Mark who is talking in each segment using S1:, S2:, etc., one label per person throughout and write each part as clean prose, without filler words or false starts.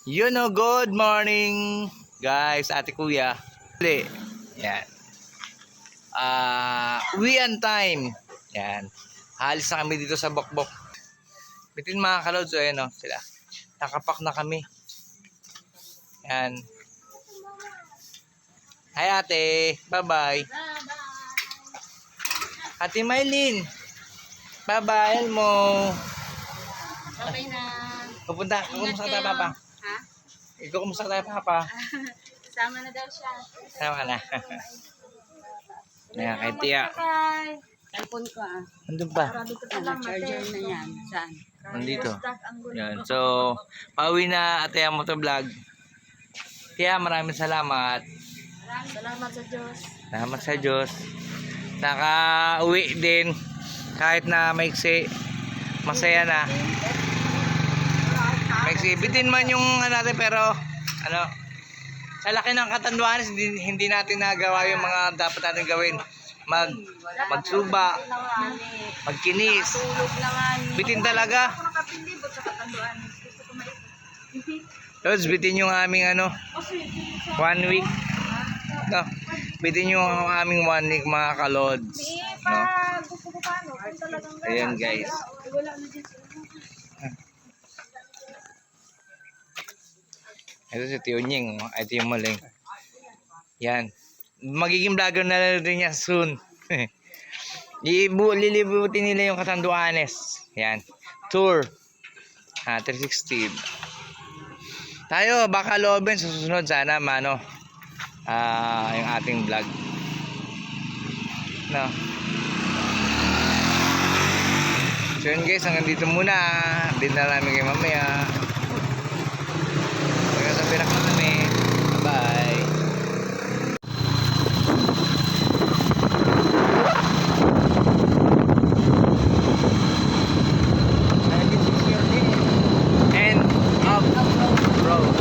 S1: Good morning guys, ate kuya. Yan. Uwian time. Yan. Halis na kami dito sa Bokbok. Bitin mga kalods, so ayan o, sila. Nakapak na kami. Yan. Hi ate, bye-bye. Ate Maylin. Bye-bye, Elmo.
S2: Bye na.
S1: Pupunta, kumusta tayo papa?
S2: Ha?
S1: Ikaw kumusta tayo papa?
S2: Sama na daw siya.
S1: Sama ka na. Ayan, kay Tia.
S2: Cellphone ko
S1: Nandun pa.
S2: Charger na yan. Saan?
S1: Nandito. Yan. So, pauwi na Ate Amo to vlog. Tia, maraming salamat.
S2: Salamat sa Diyos.
S1: Salamat sa Diyos. Naka-uwi din. Kahit na maiksi. Masaya na. Maiksi. Bitin man yung natin pero sa laki ng katanduan, hindi natin nagawa yung mga dapat natin gawin. Magsuba, magkinis. Bitin talaga. Tapos bitin yung aming 1 week. No, bitin yung aming 1 week mga kalods. No? Ayan guys. Ito si Tio Nying, ito yung maling. Yan. Magiging vlogger na rin niya soon. Lilibutin nila yung Catanduanes. Yan. Tour. 360. Tayo, baka loobin sa susunod sana yung ating vlog. No. So yun guys, hanggang dito muna. Update na namin kayo mamaya. Pirak na kami. Bye. End of road.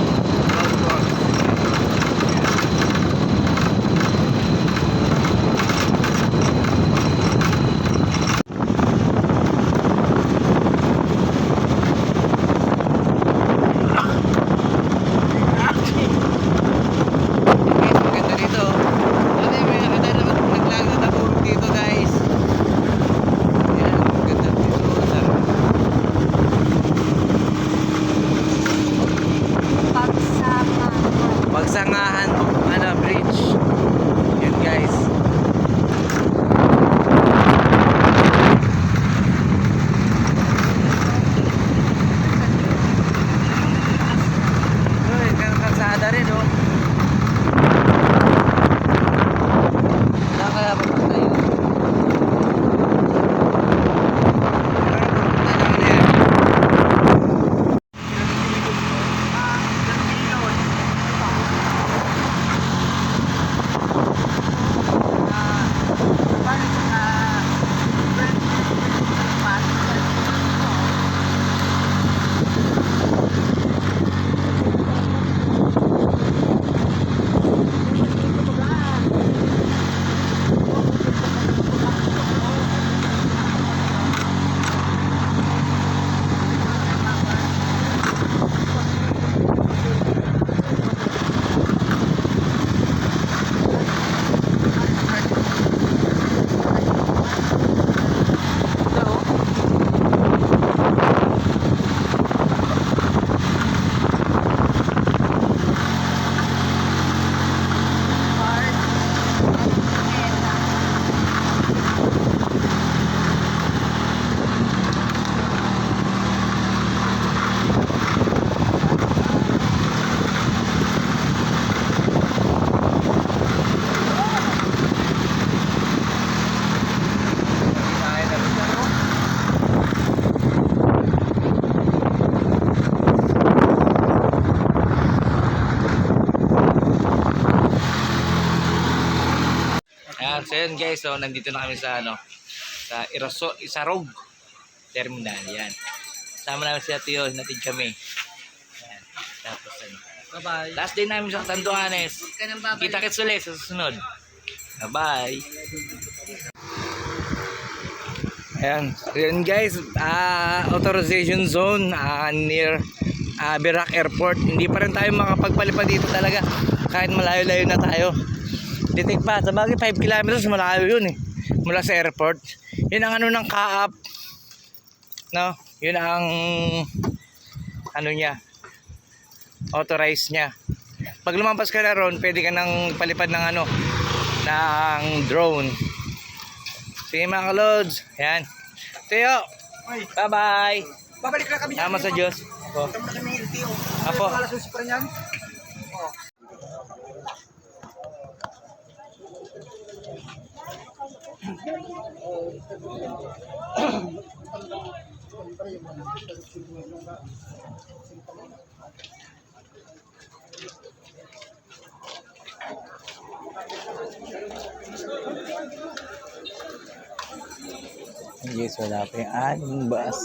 S1: Pagsangahan bridge. Yun guys. Uy, kalsada rin Wala kaya pupunta yun. So yun guys, so nandito na kami sa sa Isarog Terminal. Yan. Sama namin si Tio, natid kami. Yan. Tapos bye-bye. Last day namin sa Catanduanes. Kita-kits ulit sa susunod. Bye-bye. Ayan. So yun guys, authorization zone near Birac Airport. Hindi pa rin tayo makapagpalipad dito talaga. Kahit malayo-layo na tayo. Titik pa. Sabagay 5 kilometers malayo yun eh. Mula sa airport. Yun ang ano ng Kaap. No? Yun ang ano niya. Authorized niya. Pag lumampas ka na ron, pwede ka nang palipad ng ano, ng drone. Sige mga kalods. Yan. Teo. Bye-bye.
S3: Babalik na kami.
S1: Tama sa Diyos. Apo.
S3: Tama na kami ng LTO.
S1: Apo.
S3: Alas 11 pa rin yan.
S1: Yes, wala pa yung aning bus.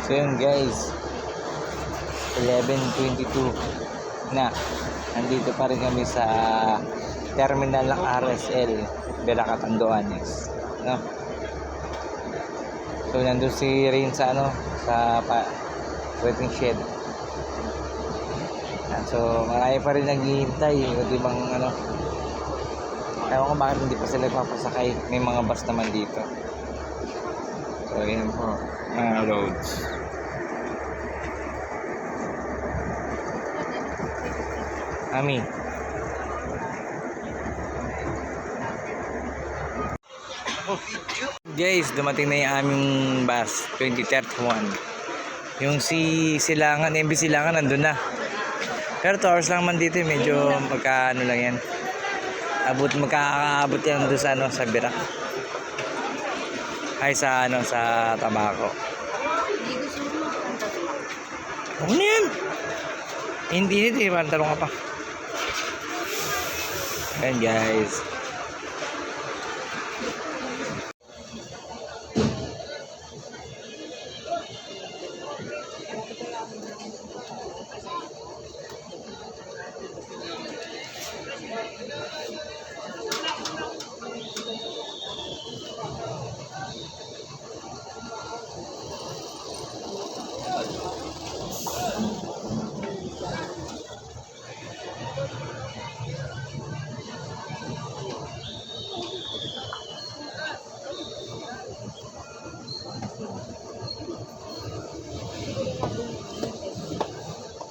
S1: So yun guys, 11:22 na. Nandito pa rin kami sa terminal ng RSL Birac Andoanes, no? So nandun si Rain sa ano, sa waiting shed. So marami pa rin naghihintay, di bang ano, ewan ko bakit hindi pa sila papasakay. May mga bus naman dito. So yun po mga roads. Ami. Guys, dumating na yung aming bus, 2031. Yung si Silangan, MB Silangan nandun na. Pero 2 hours lang man dito, medyo magkaano lang yan. Magkakaabot yan doon sa ano, sa Birac. Ay sa ano, sa Tabaco. Ano yan? Hindi, pantalong ka pa. Ayan guys.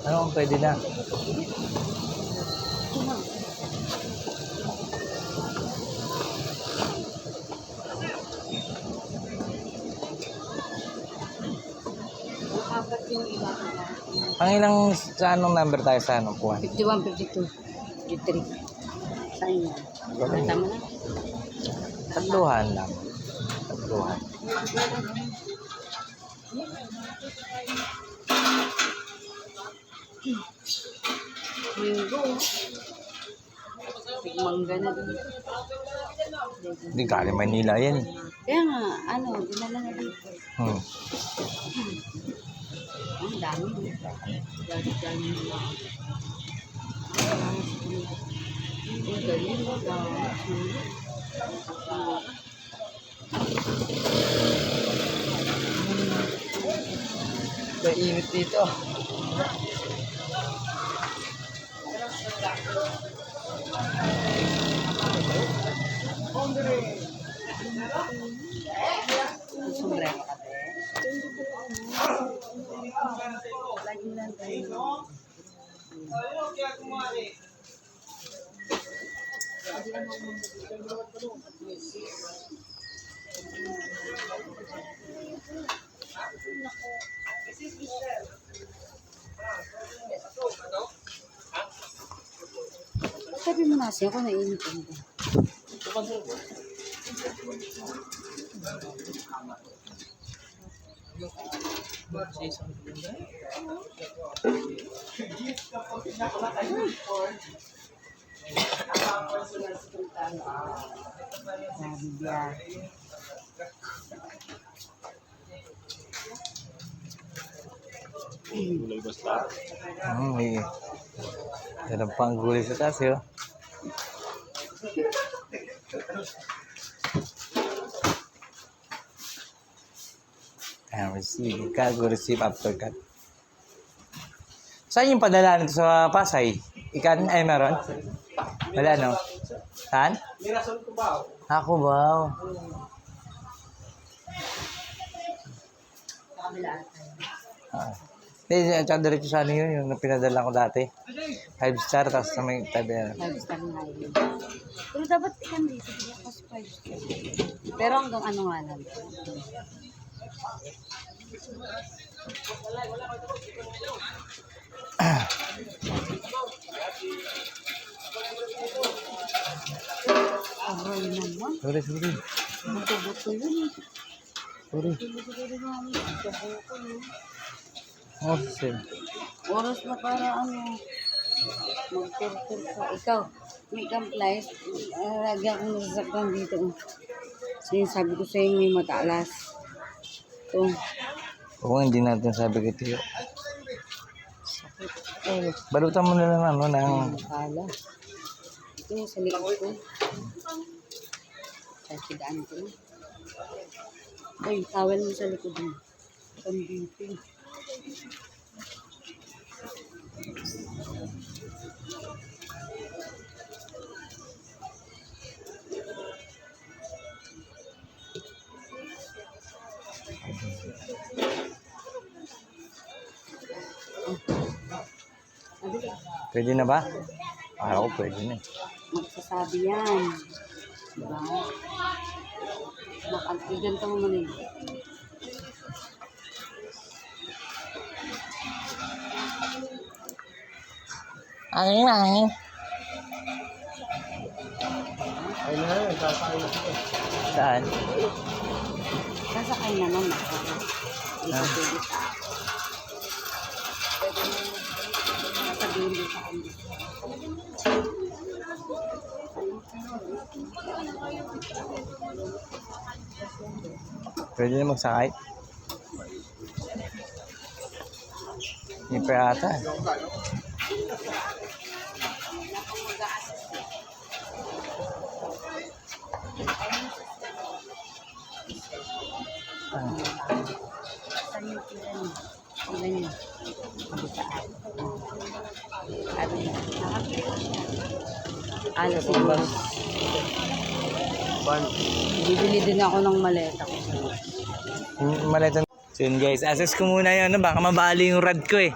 S1: Ano kung pwede na? Ang ilang sa anong number tayo sa anong kuha?
S2: 51, 52, 53. Saan yan? Tama na?
S1: Tatluhan lang. Tatluhan.
S2: Minggo. Mangga na din.
S1: Hindi galing Manila yan eh.
S2: Kaya nga, ano, dinala na dito. Ang dami. Dami nila. Ang galing.
S3: Mainit dito.
S2: Sombrero ka te. Lagi lang tayo. Sabi mo na siya kung nainit ka nito. Sabi niya.
S1: May dalang pang gulay sa taas yun. Receive. Cargo receive after cut. Saan yung padala nito sa Pasay? Ikan ay meron? Wala no? Saan?
S3: Mirason ko ba?
S1: Ako ba? Tsaka diretso sa ano yun, yung pinadala ko dati. 5 star, tapos na may tabi.
S2: 5 star na yun. Pero dapat ikan dito. Kasi 5 star. Pero hanggang ano nga lang. Aray naman.
S1: Sorry.
S2: Buto-buto yun.
S1: Sorry.
S2: Buto-buto namin. Buto-buto yun.
S1: Oh, same.
S2: Oras na para ano. Mag-turtur ka. Ikaw, may complies. Lagi akong nasasaktan dito. Sinasabi ko sa inyo may matalas. Ito.
S1: Oo, hindi natin sabi kay Tiyo.
S2: Sakit. Eh,
S1: Balutan mo na lang ano ng...
S2: nakala. Ito sa likod ko. Sa sidaan ko. Ay, tawel mo sa likod mo. Pambiti.
S1: Pwede na ba? Ako pwede na.
S2: Magsasabi yan. Diba? Makagpigan ka mo muna eh.
S1: Angin.
S3: Ayun na yun, sasakay na sila.
S1: Saan?
S2: Sasakay naman ako. Hindi ko pwede sa ako. Pwede mo sasabihin din sa kanya.
S1: Pwede na magsakay? Hindi pa ata.
S2: Saan yung pila niya? Pila niya. Hindi saan. Sabi niya, nakapila siya. Alas siguro. Bibili din ako ng maleta ko sa
S1: Maleta. So yun guys, access ko muna yun. Baka mabali yung rad ko eh.